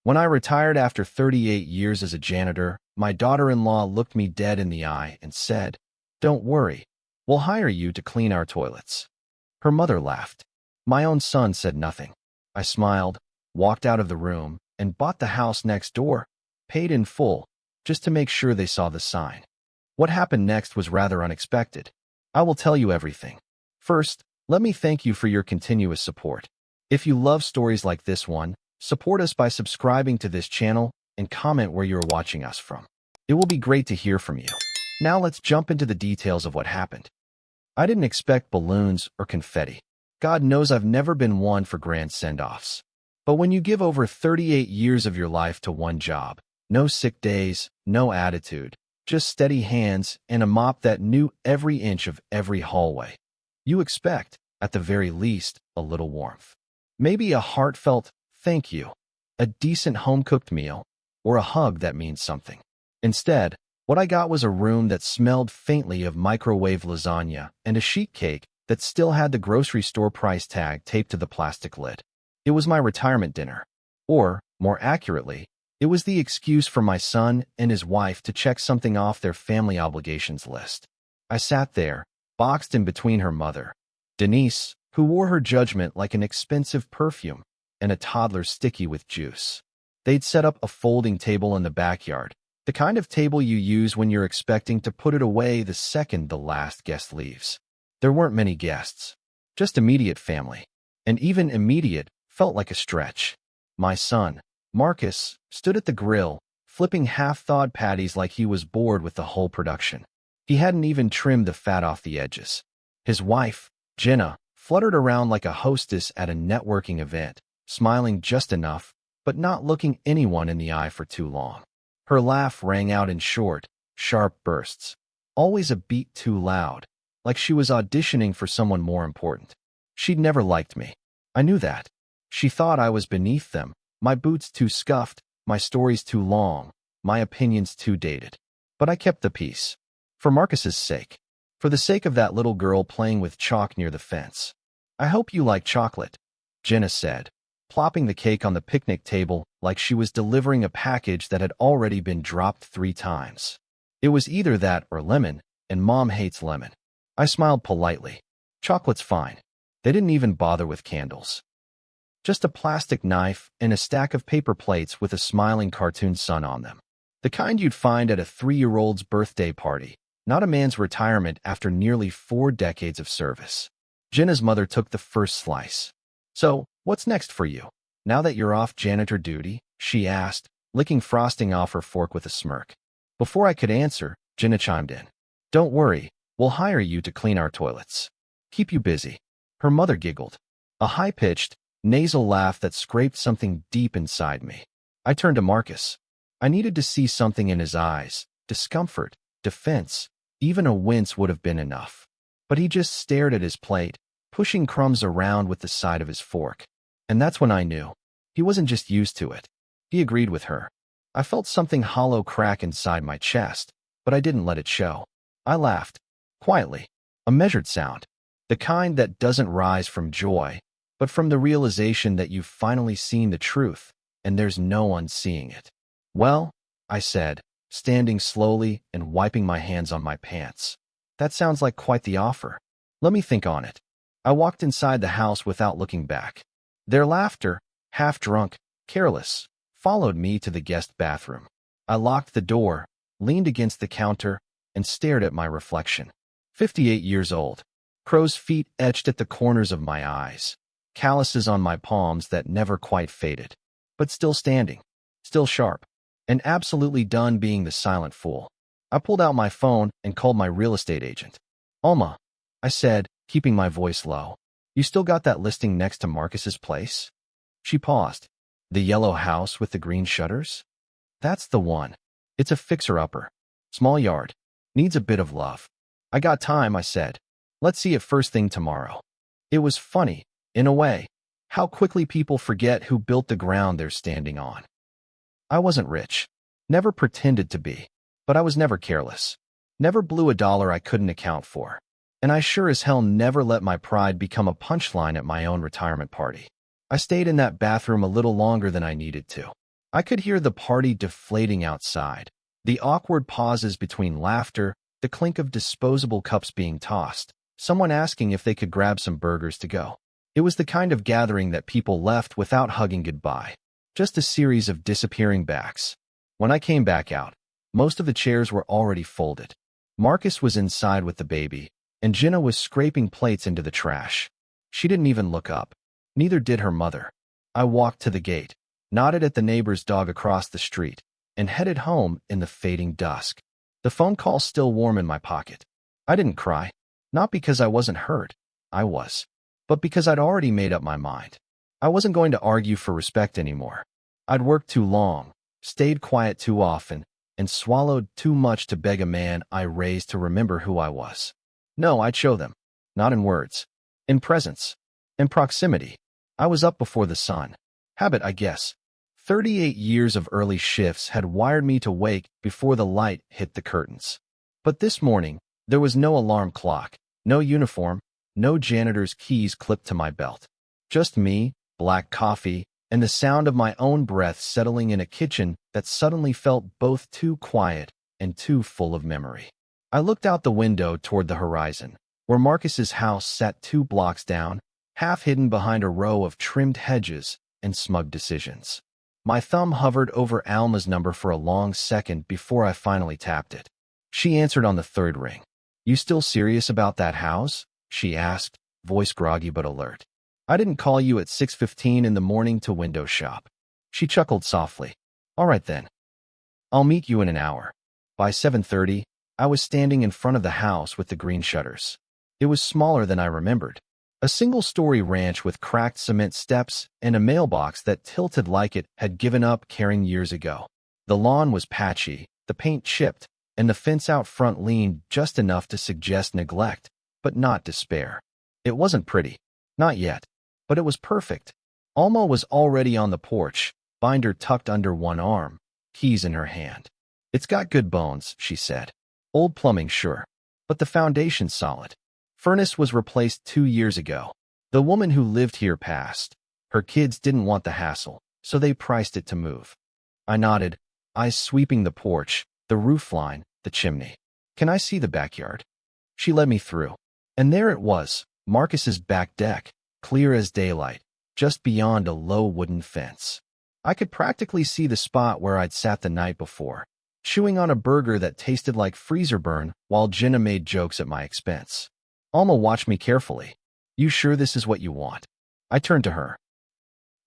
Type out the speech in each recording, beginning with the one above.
When I retired after 38 years as a janitor, my daughter-in-law looked me dead in the eye and said, "Don't worry, we'll hire you to clean our toilets." Her mother laughed. My own son said nothing. I smiled, walked out of the room, and bought the house next door, paid in full, just to make sure they saw the sign. What happened next was rather unexpected. I will tell you everything. First, let me thank you for your continuous support. If you love stories like this one, support us by subscribing to this channel and comment where you're watching us from. It will be great to hear from you. Now let's jump into the details of what happened. I didn't expect balloons or confetti. God knows I've never been one for grand send-offs. But when you give over 38 years of your life to one job, no sick days, no attitude, just steady hands and a mop that knew every inch of every hallway, you expect, at the very least, a little warmth. Maybe a heartfelt thank you, a decent home-cooked meal, or a hug that means something. Instead, what I got was a room that smelled faintly of microwave lasagna and a sheet cake that still had the grocery store price tag taped to the plastic lid. It was my retirement dinner. Or, more accurately, it was the excuse for my son and his wife to check something off their family obligations list. I sat there, boxed in between her mother, Denise, who wore her judgment like an expensive perfume, and a toddler sticky with juice. They'd set up a folding table in the backyard, the kind of table you use when you're expecting to put it away the second the last guest leaves. There weren't many guests, just immediate family, and even immediate felt like a stretch. My son, Marcus, stood at the grill, flipping half-thawed patties like he was bored with the whole production. He hadn't even trimmed the fat off the edges. His wife, Jenna, fluttered around like a hostess at a networking event, smiling just enough, but not looking anyone in the eye for too long. Her laugh rang out in short, sharp bursts, always a beat too loud, like she was auditioning for someone more important. She'd never liked me. I knew that. She thought I was beneath them, my boots too scuffed, my stories too long, my opinions too dated. But I kept the peace. For Marcus's sake. For the sake of that little girl playing with chalk near the fence. "I hope you like chocolate," Jenna said, plopping the cake on the picnic table like she was delivering a package that had already been dropped 3 times. It was either that or lemon, and Mom hates lemon. I smiled politely. Chocolate's fine. They didn't even bother with candles. Just a plastic knife and a stack of paper plates with a smiling cartoon sun on them. The kind you'd find at a 3-year-old's birthday party, not a man's retirement after nearly 4 decades of service. Jenna's mother took the first slice. "So, what's next for you, now that you're off janitor duty?" she asked, licking frosting off her fork with a smirk. Before I could answer, Jenna chimed in. "Don't worry, we'll hire you to clean our toilets. Keep you busy." Her mother giggled. A high-pitched, nasal laugh that scraped something deep inside me. I turned to Marcus. I needed to see something in his eyes, discomfort, defense, even a wince would have been enough. But he just stared at his plate, pushing crumbs around with the side of his fork. And that's when I knew. He wasn't just used to it. He agreed with her. I felt something hollow crack inside my chest, but I didn't let it show. I laughed. Quietly. A measured sound. The kind that doesn't rise from joy, but from the realization that you've finally seen the truth, and there's no one seeing it. "Well," I said, standing slowly and wiping my hands on my pants. "That sounds like quite the offer. Let me think on it." I walked inside the house without looking back. Their laughter, half-drunk, careless, followed me to the guest bathroom. I locked the door, leaned against the counter, and stared at my reflection. 58 years old. Crow's feet etched at the corners of my eyes. Calluses on my palms that never quite faded. But still standing. Still sharp. And absolutely done being the silent fool. I pulled out my phone and called my real estate agent. "Alma," I said, keeping my voice low, "you still got that listing next to Marcus's place?" She paused. "The yellow house with the green shutters?" "That's the one. It's a fixer-upper. Small yard. Needs a bit of love." "I got time," I said. "Let's see it first thing tomorrow." It was funny, in a way, how quickly people forget who built the ground they're standing on. I wasn't rich. Never pretended to be. But I was never careless. Never blew a dollar I couldn't account for. And I sure as hell never let my pride become a punchline at my own retirement party. I stayed in that bathroom a little longer than I needed to. I could hear the party deflating outside, the awkward pauses between laughter, the clink of disposable cups being tossed, someone asking if they could grab some burgers to go. It was the kind of gathering that people left without hugging goodbye, just a series of disappearing backs. When I came back out, most of the chairs were already folded. Marcus was inside with the baby, and Jenna was scraping plates into the trash. She didn't even look up. Neither did her mother. I walked to the gate, nodded at the neighbor's dog across the street, and headed home in the fading dusk. The phone call still warm in my pocket. I didn't cry, not because I wasn't hurt. I was. But because I'd already made up my mind. I wasn't going to argue for respect anymore. I'd worked too long, stayed quiet too often, and swallowed too much to beg a man I raised to remember who I was. No, I'd show them. Not in words. In presence. In proximity. I was up before the sun. Habit, I guess. 38 years of early shifts had wired me to wake before the light hit the curtains. But this morning, there was no alarm clock, no uniform, no janitor's keys clipped to my belt. Just me, black coffee, and the sound of my own breath settling in a kitchen that suddenly felt both too quiet and too full of memory. I looked out the window toward the horizon, where Marcus's house sat 2 blocks down, half hidden behind a row of trimmed hedges and smug decisions. My thumb hovered over Alma's number for a long second before I finally tapped it. She answered on the 3rd ring. "You still serious about that house?" she asked, voice groggy but alert. "I didn't call you at 6:15 in the morning to window shop." She chuckled softly. "All right then. I'll meet you in an hour." By 7:30, I was standing in front of the house with the green shutters. It was smaller than I remembered. A single-story ranch with cracked cement steps and a mailbox that tilted like it had given up caring years ago. The lawn was patchy, the paint chipped, and the fence out front leaned just enough to suggest neglect, but not despair. It wasn't pretty. Not yet. But it was perfect. Alma was already on the porch, binder tucked under one arm, keys in her hand. "It's got good bones," she said. "Old plumbing, sure. But the foundation's solid. Furnace was replaced 2 years ago. The woman who lived here passed. Her kids didn't want the hassle, so they priced it to move." I nodded, eyes sweeping the porch, the roofline, the chimney. "Can I see the backyard?" She led me through. And there it was, Marcus's back deck, clear as daylight, just beyond a low wooden fence. I could practically see the spot where I'd sat the night before, chewing on a burger that tasted like freezer burn while Jenna made jokes at my expense. Alma watched me carefully. "You sure this is what you want?" I turned to her.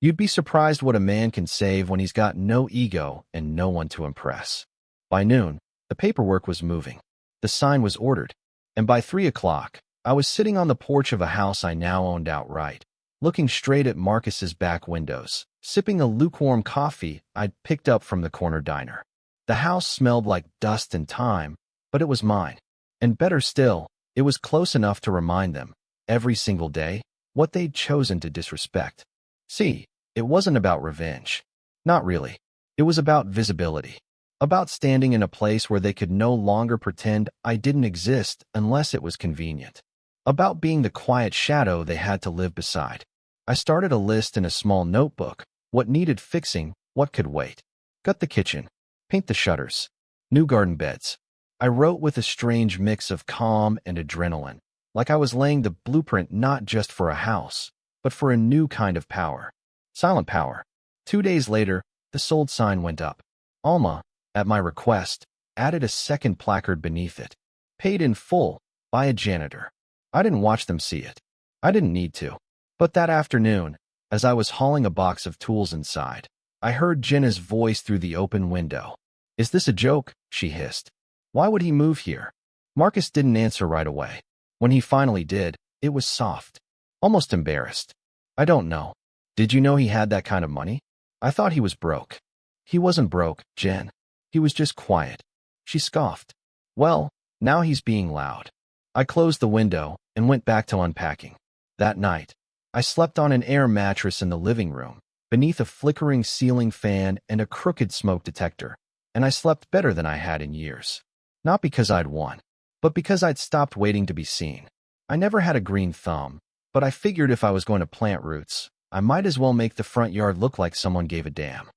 "You'd be surprised what a man can save when he's got no ego and no one to impress." By noon, the paperwork was moving. The sign was ordered. And by 3 o'clock, I was sitting on the porch of a house I now owned outright, looking straight at Marcus's back windows, sipping a lukewarm coffee I'd picked up from the corner diner. The house smelled like dust and time, but it was mine. And better still, it was close enough to remind them, every single day, what they'd chosen to disrespect. See, it wasn't about revenge. Not really. It was about visibility. About standing in a place where they could no longer pretend I didn't exist unless it was convenient. About being the quiet shadow they had to live beside. I started a list in a small notebook, what needed fixing, what could wait. Gut the kitchen. Paint the shutters. New garden beds. I wrote with a strange mix of calm and adrenaline, like I was laying the blueprint not just for a house, but for a new kind of power. Silent power. 2 days later, the sold sign went up. Alma, at my request, added a second placard beneath it. Paid in full, by a janitor. I didn't watch them see it. I didn't need to. But that afternoon, as I was hauling a box of tools inside, I heard Jenna's voice through the open window. "Is this a joke?" she hissed. "Why would he move here?" Marcus didn't answer right away. When he finally did, it was soft. Almost embarrassed. "I don't know. Did you know he had that kind of money? I thought he was broke." "He wasn't broke, Jen. He was just quiet." She scoffed. "Well, now he's being loud." I closed the window and went back to unpacking. That night, I slept on an air mattress in the living room, beneath a flickering ceiling fan and a crooked smoke detector, and I slept better than I had in years. Not because I'd won, but because I'd stopped waiting to be seen. I never had a green thumb, but I figured if I was going to plant roots, I might as well make the front yard look like someone gave a damn.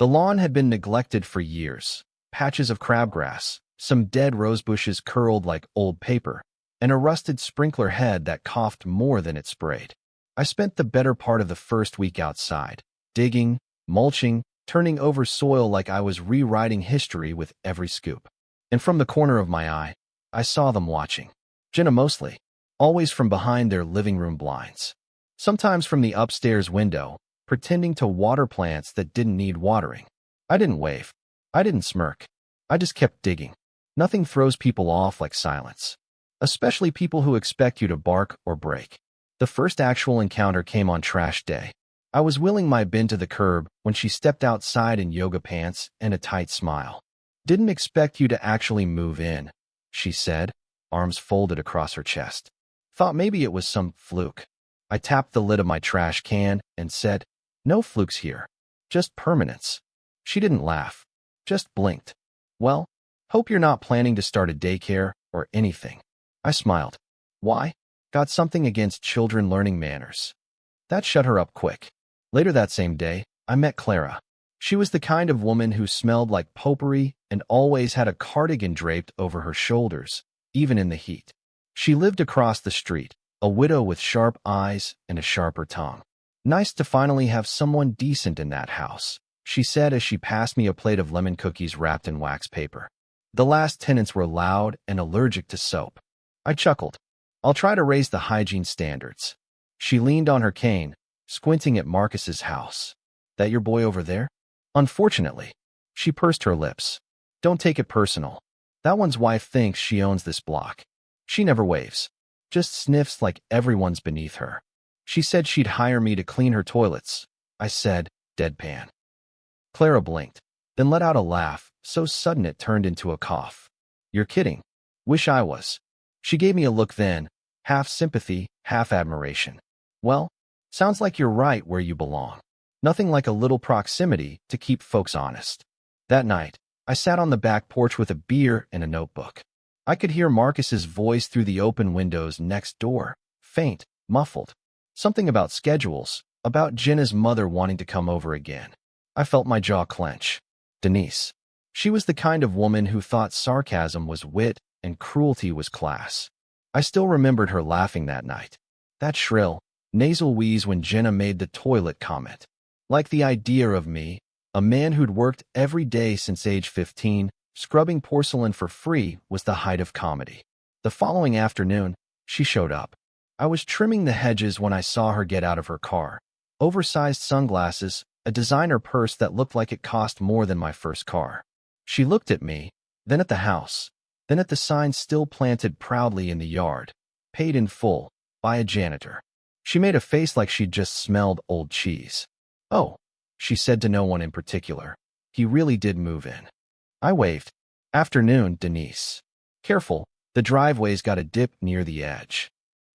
The lawn had been neglected for years. Patches of crabgrass, some dead rose bushes curled like old paper, and a rusted sprinkler head that coughed more than it sprayed. I spent the better part of the first week outside, digging, mulching, turning over soil like I was rewriting history with every scoop. And from the corner of my eye, I saw them watching. Jenna mostly, always from behind their living room blinds. Sometimes from the upstairs window, pretending to water plants that didn't need watering. I didn't wave. I didn't smirk. I just kept digging. Nothing throws people off like silence, especially people who expect you to bark or break. The first actual encounter came on trash day. I was wheeling my bin to the curb when she stepped outside in yoga pants and a tight smile. "Didn't expect you to actually move in," she said, arms folded across her chest. "Thought maybe it was some fluke." I tapped the lid of my trash can and said, "No flukes here. Just permanence." She didn't laugh, just blinked. "Well, hope you're not planning to start a daycare or anything." I smiled. "Why?" "Got something against children learning manners." That shut her up quick. Later that same day, I met Clara. She was the kind of woman who smelled like potpourri and always had a cardigan draped over her shoulders, even in the heat. She lived across the street, a widow with sharp eyes and a sharper tongue. "Nice to finally have someone decent in that house," she said as she passed me a plate of lemon cookies wrapped in wax paper. The last tenants were loud and allergic to soap. I chuckled. "I'll try to raise the hygiene standards." She leaned on her cane, squinting at Marcus's house. "That your boy over there?" "Unfortunately." She pursed her lips. "Don't take it personal. That one's wife thinks she owns this block. She never waves. Just sniffs like everyone's beneath her. She said she'd hire me to clean her toilets." I said, deadpan. Clara blinked, then let out a laugh, so sudden it turned into a cough. "You're kidding." "Wish I was." She gave me a look then, half sympathy, half admiration. "Well, sounds like you're right where you belong. Nothing like a little proximity to keep folks honest." That night, I sat on the back porch with a beer and a notebook. I could hear Marcus's voice through the open windows next door, faint, muffled. Something about schedules, about Jenna's mother wanting to come over again. I felt my jaw clench. Denise. She was the kind of woman who thought sarcasm was wit and cruelty was class. I still remembered her laughing that night. That shrill, nasal wheeze when Jenna made the toilet comment. Like the idea of me, a man who'd worked every day since age 15, scrubbing porcelain for free, was the height of comedy. The following afternoon, she showed up. I was trimming the hedges when I saw her get out of her car. Oversized sunglasses, a designer purse that looked like it cost more than my first car. She looked at me, then at the house, then at the sign still planted proudly in the yard. "Paid in full, by a janitor." She made a face like she'd just smelled old cheese. "Oh," she said to no one in particular. "He really did move in." I waved. "Afternoon, Denise. Careful, the driveway's got a dip near the edge."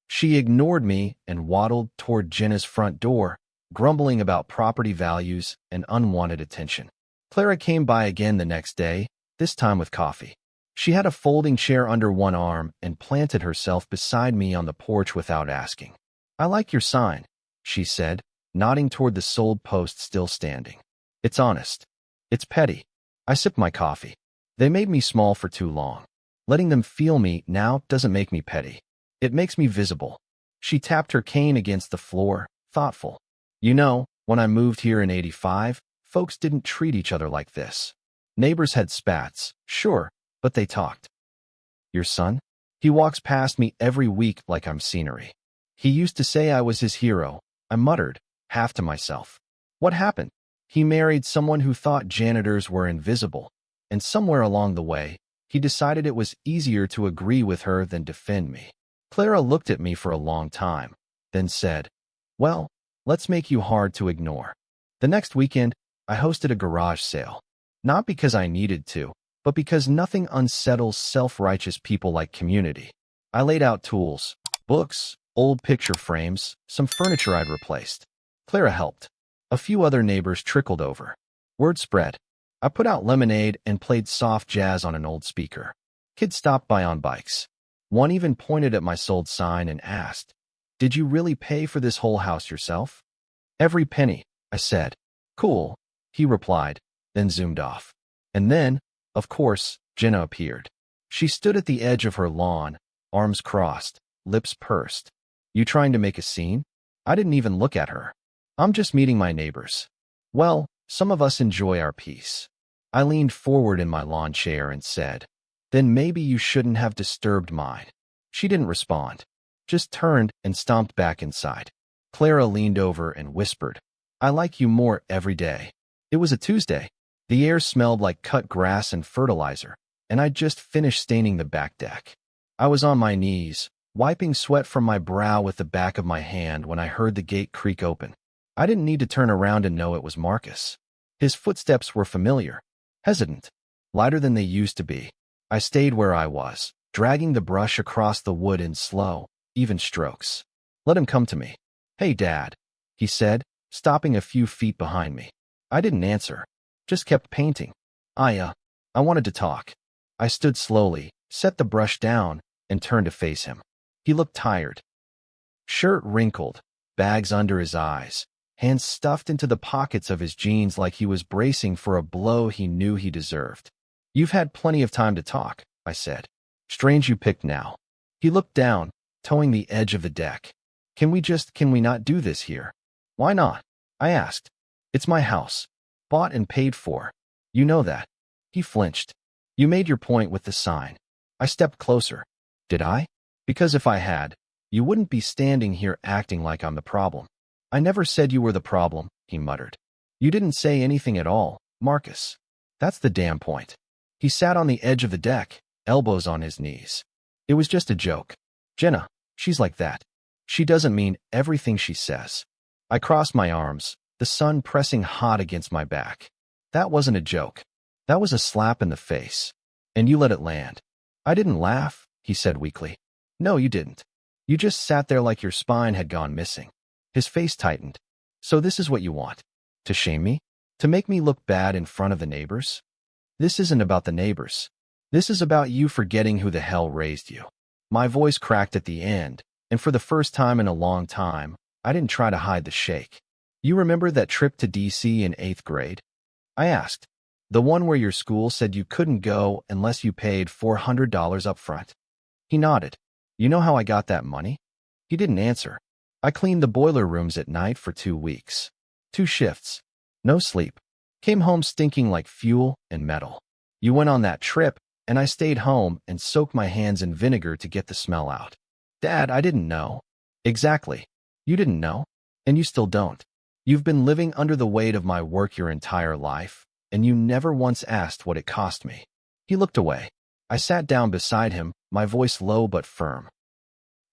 She ignored me and waddled toward Jenna's front door, grumbling about property values and unwanted attention. Clara came by again the next day, this time with coffee. She had a folding chair under one arm and planted herself beside me on the porch without asking. "I like your sign," she said, nodding toward the sold post still standing. "It's honest. It's petty." I sipped my coffee. They made me small for too long. Letting them feel me now doesn't make me petty. It makes me visible. She tapped her cane against the floor, thoughtful. "You know, when I moved here in '85, folks didn't treat each other like this. Neighbors had spats, sure, but they talked." "Your son? He walks past me every week like I'm scenery. He used to say I was his hero," I muttered, half to myself. "What happened?" "He married someone who thought janitors were invisible, and somewhere along the way, he decided it was easier to agree with her than defend me." Clara looked at me for a long time, then said, "Well, let's make you hard to ignore." The next weekend, I hosted a garage sale. Not because I needed to, but because nothing unsettles self-righteous people like community. I laid out tools, books, old picture frames, some furniture I'd replaced. Clara helped. A few other neighbors trickled over. Word spread. I put out lemonade and played soft jazz on an old speaker. Kids stopped by on bikes. One even pointed at my sold sign and asked, "Did you really pay for this whole house yourself?" "Every penny," I said. "Cool," he replied. then zoomed off. And then, of course, Jenna appeared. She stood at the edge of her lawn, arms crossed, lips pursed. You trying to make a scene? I didn't even look at her. I'm just meeting my neighbors. Well, some of us enjoy our peace. I leaned forward in my lawn chair and said, then maybe you shouldn't have disturbed mine. She didn't respond, just turned and stomped back inside. Clara leaned over and whispered, I like you more every day. It was a Tuesday. The air smelled like cut grass and fertilizer, and I'd just finished staining the back deck. I was on my knees, wiping sweat from my brow with the back of my hand when I heard the gate creak open. I didn't need to turn around and know it was Marcus. His footsteps were familiar, hesitant, lighter than they used to be. I stayed where I was, dragging the brush across the wood in slow, even strokes. Let him come to me. Hey, Dad, he said, stopping a few feet behind me. I didn't answer, just kept painting. I wanted to talk. I stood slowly, set the brush down, and turned to face him. He looked tired. Shirt wrinkled, bags under his eyes, hands stuffed into the pockets of his jeans like he was bracing for a blow he knew he deserved. You've had plenty of time to talk, I said. Strange you picked now. He looked down, towing the edge of the deck. Can we not do this here? Why not? I asked. It's my house. Bought and paid for. You know that. He flinched. You made your point with the sign. I stepped closer. Did I? Because if I had, you wouldn't be standing here acting like I'm the problem. I never said you were the problem, he muttered. You didn't say anything at all, Marcus. That's the damn point. He sat on the edge of the deck, elbows on his knees. It was just a joke. Jenna, she's like that. She doesn't mean everything she says. I crossed my arms, the sun pressing hot against my back. That wasn't a joke. That was a slap in the face. And you let it land. I didn't laugh, he said weakly. No, you didn't. You just sat there like your spine had gone missing. His face tightened. So this is what you want? To shame me? To make me look bad in front of the neighbors? This isn't about the neighbors. This is about you forgetting who the hell raised you. My voice cracked at the end, and for the first time in a long time, I didn't try to hide the shake. You remember that trip to D.C. in 8th grade? I asked. The one where your school said you couldn't go unless you paid $400 up front. He nodded. You know how I got that money? He didn't answer. I cleaned the boiler rooms at night for 2 weeks. 2 shifts. No sleep. Came home stinking like fuel and metal. You went on that trip, and I stayed home and soaked my hands in vinegar to get the smell out. Dad, I didn't know. Exactly. You didn't know, and you still don't. You've been living under the weight of my work your entire life, and you never once asked what it cost me. He looked away. I sat down beside him, my voice low but firm.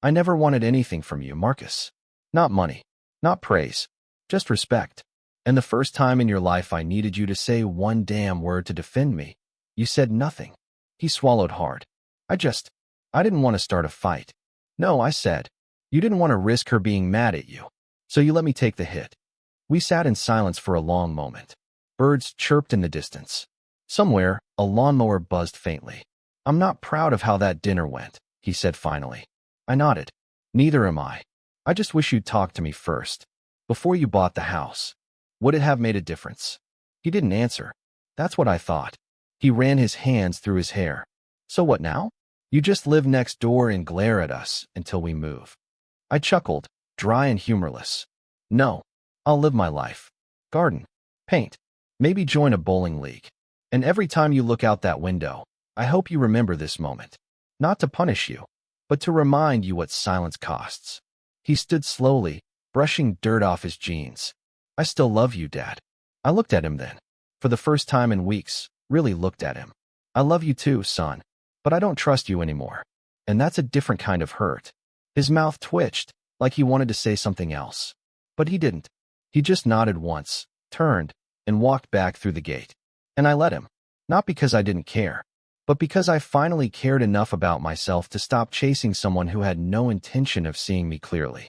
I never wanted anything from you, Marcus. Not money, not praise, just respect. And the first time in your life I needed you to say one damn word to defend me, you said nothing. He swallowed hard. I didn't want to start a fight. No, I said. You didn't want to risk her being mad at you, so you let me take the hit. We sat in silence for a long moment. Birds chirped in the distance. Somewhere, a lawnmower buzzed faintly. I'm not proud of how that dinner went, he said finally. I nodded. Neither am I. I just wish you'd talk to me first. Before you bought the house. Would it have made a difference? He didn't answer. That's what I thought. He ran his hands through his hair. So what now? You just live next door and glare at us until we move. I chuckled, dry and humorless. No, I'll live my life. Garden. Paint. Maybe join a bowling league. And every time you look out that window, I hope you remember this moment. Not to punish you, but to remind you what silence costs. He stood slowly, brushing dirt off his jeans. I still love you, Dad. I looked at him then. For the first time in weeks, really looked at him. I love you too, son. But I don't trust you anymore. And that's a different kind of hurt. His mouth twitched, like he wanted to say something else. But he didn't. He just nodded once, turned, and walked back through the gate. And I let him. Not because I didn't care, but because I finally cared enough about myself to stop chasing someone who had no intention of seeing me clearly.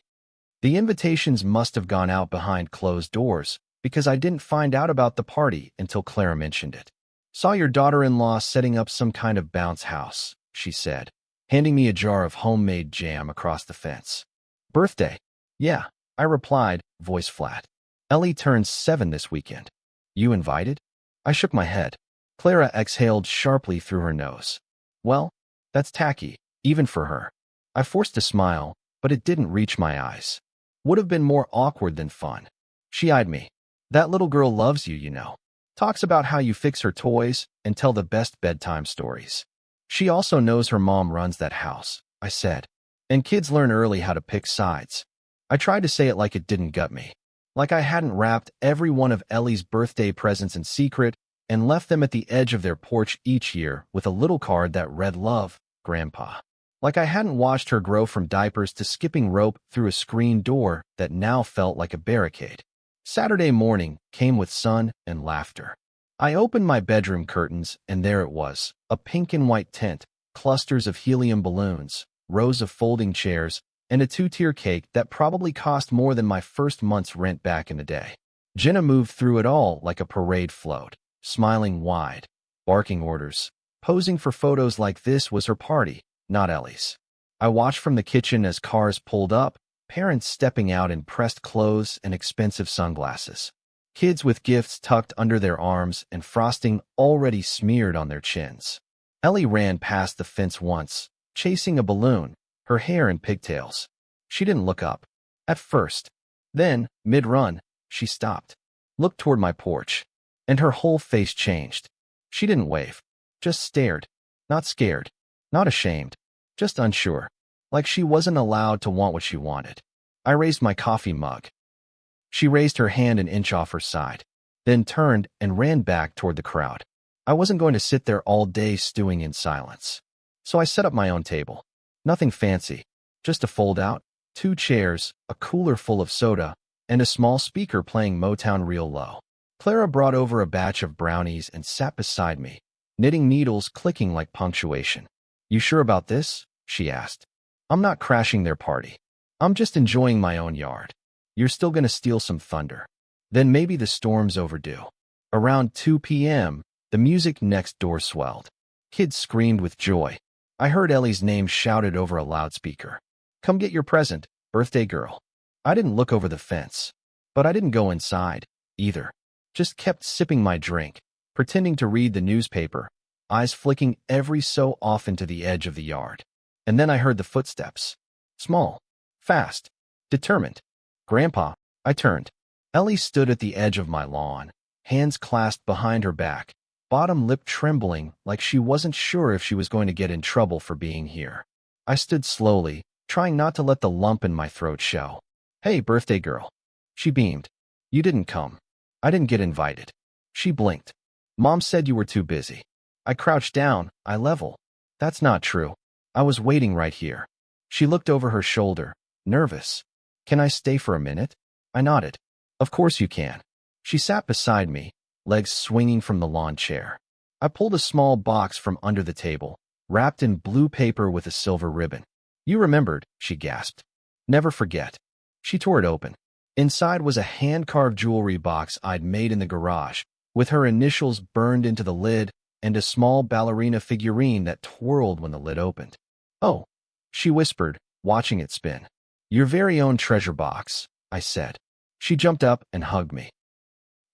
The invitations must have gone out behind closed doors, because I didn't find out about the party until Clara mentioned it. Saw your daughter-in-law setting up some kind of bounce house, she said, handing me a jar of homemade jam across the fence. Birthday? Yeah, I replied, voice flat. Ellie turns 7 this weekend. You invited? I shook my head. Clara exhaled sharply through her nose. Well, that's tacky, even for her. I forced a smile, but it didn't reach my eyes. Would have been more awkward than fun. She eyed me. That little girl loves you, you know. Talks about how you fix her toys and tell the best bedtime stories. She also knows her mom runs that house, I said. And kids learn early how to pick sides. I tried to say it like it didn't gut me. Like I hadn't wrapped every one of Ellie's birthday presents in secret and left them at the edge of their porch each year with a little card that read love, Grandpa. Like I hadn't watched her grow from diapers to skipping rope through a screen door that now felt like a barricade. Saturday morning came with sun and laughter. I opened my bedroom curtains, and there it was, a pink and white tent, clusters of helium balloons, rows of folding chairs, and a two-tier cake that probably cost more than my first month's rent back in the day. Jenna moved through it all like a parade float, smiling wide, barking orders. Posing for photos like this was her party, not Ellie's. I watched from the kitchen as cars pulled up, parents stepping out in pressed clothes and expensive sunglasses. Kids with gifts tucked under their arms and frosting already smeared on their chins. Ellie ran past the fence once, chasing a balloon, her hair in pigtails. She didn't look up. At first. Then, mid-run, she stopped, looked toward my porch, and her whole face changed. She didn't wave, just stared. Not scared, not ashamed, just unsure, like she wasn't allowed to want what she wanted. I raised my coffee mug. She raised her hand an inch off her side, then turned and ran back toward the crowd. I wasn't going to sit there all day stewing in silence. So I set up my own table. Nothing fancy, just a fold-out, 2 chairs, a cooler full of soda, and a small speaker playing Motown real low. Clara brought over a batch of brownies and sat beside me, knitting needles clicking like punctuation. You sure about this? She asked. I'm not crashing their party. I'm just enjoying my own yard. You're still gonna steal some thunder. Then maybe the storm's overdue. Around 2 p.m., the music next door swelled. Kids screamed with joy. I heard Ellie's name shouted over a loudspeaker. Come get your present, birthday girl. I didn't look over the fence. But I didn't go inside, either. Just kept sipping my drink, pretending to read the newspaper, eyes flicking every so often to the edge of the yard. And then I heard the footsteps. Small, fast, determined. Grandpa, I turned. Ellie stood at the edge of my lawn, hands clasped behind her back, bottom lip trembling like she wasn't sure if she was going to get in trouble for being here. I stood slowly, trying not to let the lump in my throat show. Hey, birthday girl. She beamed. You didn't come. I didn't get invited. She blinked. Mom said you were too busy. I crouched down, eye level. That's not true. I was waiting right here. She looked over her shoulder, nervous. Can I stay for a minute? I nodded. Of course you can. She sat beside me, legs swinging from the lawn chair. I pulled a small box from under the table, wrapped in blue paper with a silver ribbon. You remembered, she gasped. Never forget. She tore it open. Inside was a hand-carved jewelry box I'd made in the garage, with her initials burned into the lid and a small ballerina figurine that twirled when the lid opened. Oh, she whispered, watching it spin. Your very own treasure box, I said. She jumped up and hugged me.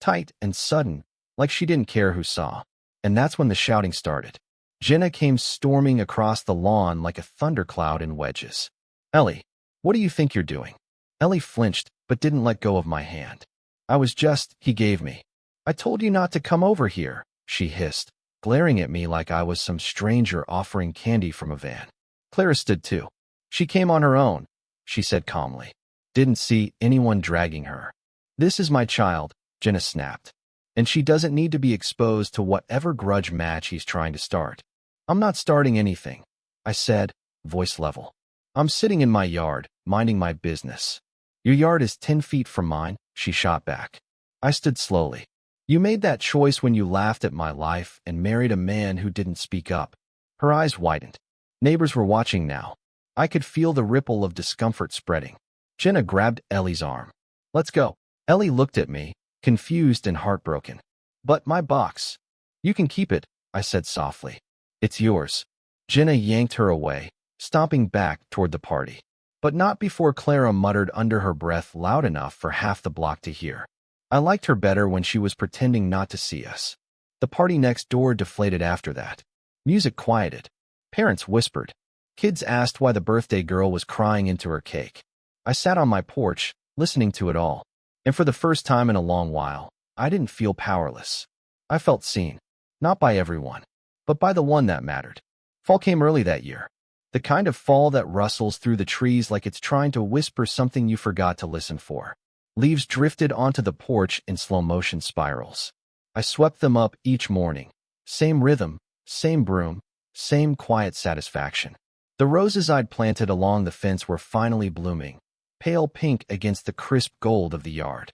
Tight and sudden, like she didn't care who saw. And that's when the shouting started. Jenna came storming across the lawn like a thundercloud in wedges. Ellie, what do you think you're doing? Ellie flinched, but didn't let go of my hand. I was just, he gave me. I told you not to come over here, she hissed, glaring at me like I was some stranger offering candy from a van. Clara stood too. She came on her own, she said calmly. Didn't see anyone dragging her. This is my child, Jenna snapped. And she doesn't need to be exposed to whatever grudge match he's trying to start. I'm not starting anything, I said, voice level. I'm sitting in my yard, minding my business. Your yard is 10 feet from mine, she shot back. I stood slowly. You made that choice when you laughed at my life and married a man who didn't speak up. Her eyes widened. Neighbors were watching now. I could feel the ripple of discomfort spreading. Jenna grabbed Ellie's arm. Let's go. Ellie looked at me, confused and heartbroken. But my box. You can keep it, I said softly. It's yours. Jenna yanked her away, stomping back toward the party. But not before Clara muttered under her breath loud enough for half the block to hear. I liked her better when she was pretending not to see us. The party next door deflated after that. Music quieted. Parents whispered. Kids asked why the birthday girl was crying into her cake. I sat on my porch, listening to it all. And for the first time in a long while, I didn't feel powerless. I felt seen. Not by everyone, but by the one that mattered. Fall came early that year. The kind of fall that rustles through the trees like it's trying to whisper something you forgot to listen for. Leaves drifted onto the porch in slow-motion spirals. I swept them up each morning. Same rhythm, same broom, same quiet satisfaction. The roses I'd planted along the fence were finally blooming, pale pink against the crisp gold of the yard.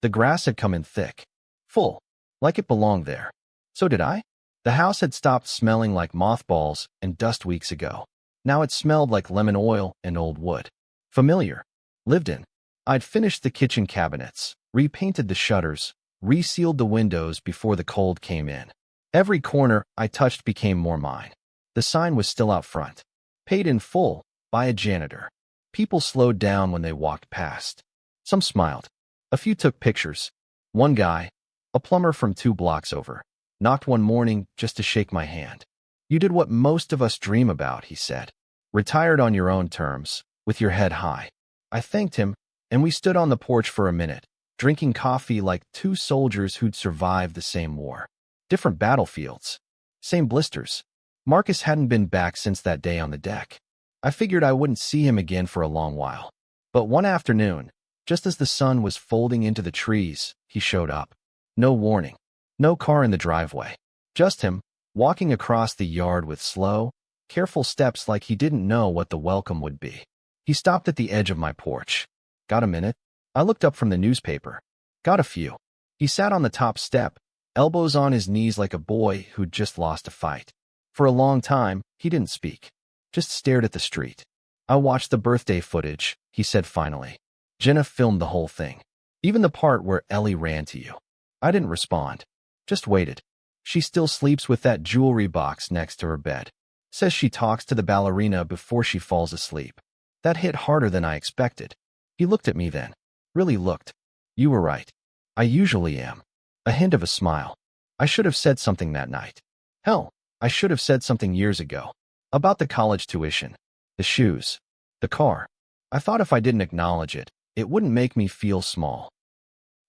The grass had come in thick, full, like it belonged there. So did I. The house had stopped smelling like mothballs and dust weeks ago. Now it smelled like lemon oil and old wood. Familiar. Lived in. I'd finished the kitchen cabinets, repainted the shutters, resealed the windows before the cold came in. Every corner I touched became more mine. The sign was still out front. Paid in full, by a janitor. People slowed down when they walked past. Some smiled. A few took pictures. One guy, a plumber from 2 blocks over, knocked one morning just to shake my hand. You did what most of us dream about, he said. Retired on your own terms, with your head high. I thanked him, and we stood on the porch for a minute, drinking coffee like 2 soldiers who'd survived the same war. Different battlefields. Same blisters. Marcus hadn't been back since that day on the deck. I figured I wouldn't see him again for a long while. But one afternoon, just as the sun was folding into the trees, he showed up. No warning. No car in the driveway. Just him, walking across the yard with slow, careful steps like he didn't know what the welcome would be. He stopped at the edge of my porch. Got a minute? I looked up from the newspaper. Got a few. He sat on the top step, elbows on his knees like a boy who'd just lost a fight. For a long time, he didn't speak. Just stared at the street. I watched the birthday footage, he said finally. Jenna filmed the whole thing. Even the part where Ellie ran to you. I didn't respond. Just waited. She still sleeps with that jewelry box next to her bed. Says she talks to the ballerina before she falls asleep. That hit harder than I expected. He looked at me then. Really looked. You were right. I usually am. A hint of a smile. I should have said something that night. Hell, I should have said something years ago. About the college tuition. The shoes. The car. I thought if I didn't acknowledge it, it wouldn't make me feel small.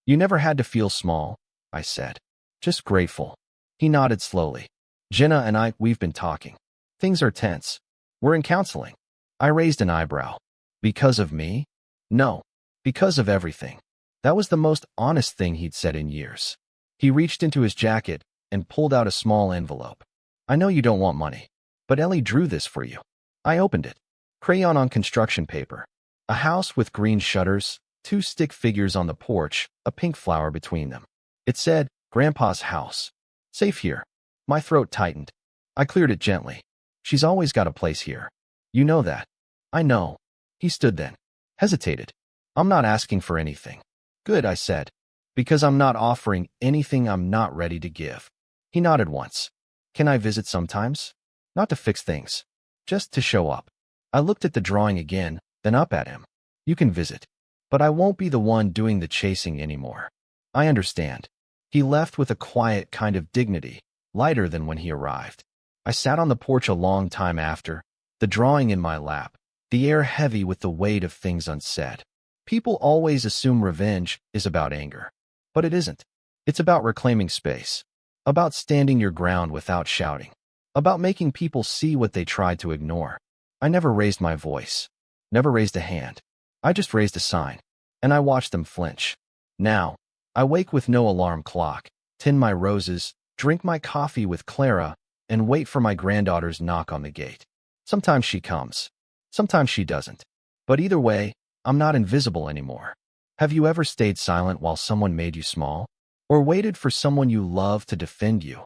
You never had to feel small, I said. Just grateful. He nodded slowly. Jenna and we've been talking. Things are tense. We're in counseling. I raised an eyebrow. Because of me? No. Because of everything. That was the most honest thing he'd said in years. He reached into his jacket and pulled out a small envelope. I know you don't want money, but Ellie drew this for you. I opened it. Crayon on construction paper. A house with green shutters, 2 stick figures on the porch, a pink flower between them. It said, Grandpa's house. Safe here. My throat tightened. I cleared it gently. She's always got a place here. You know that. I know. He stood then. Hesitated. I'm not asking for anything. Good, I said. Because I'm not offering anything I'm not ready to give. He nodded once. Can I visit sometimes? Not to fix things. Just to show up. I looked at the drawing again, then up at him. You can visit. But I won't be the one doing the chasing anymore. I understand. He left with a quiet kind of dignity, lighter than when he arrived. I sat on the porch a long time after, the drawing in my lap, the air heavy with the weight of things unsaid. People always assume revenge is about anger. But it isn't. It's about reclaiming space. About standing your ground without shouting. About making people see what they tried to ignore. I never raised my voice. Never raised a hand. I just raised a sign. And I watched them flinch. Now, I wake with no alarm clock, tin my roses, drink my coffee with Clara, and wait for my granddaughter's knock on the gate. Sometimes she comes. Sometimes she doesn't. But either way, I'm not invisible anymore. Have you ever stayed silent while someone made you small? Or waited for someone you love to defend you,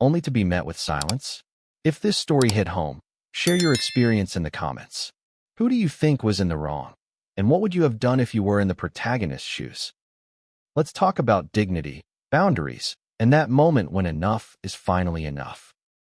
only to be met with silence? If this story hit home, share your experience in the comments. Who do you think was in the wrong? And what would you have done if you were in the protagonist's shoes? Let's talk about dignity, boundaries, and that moment when enough is finally enough.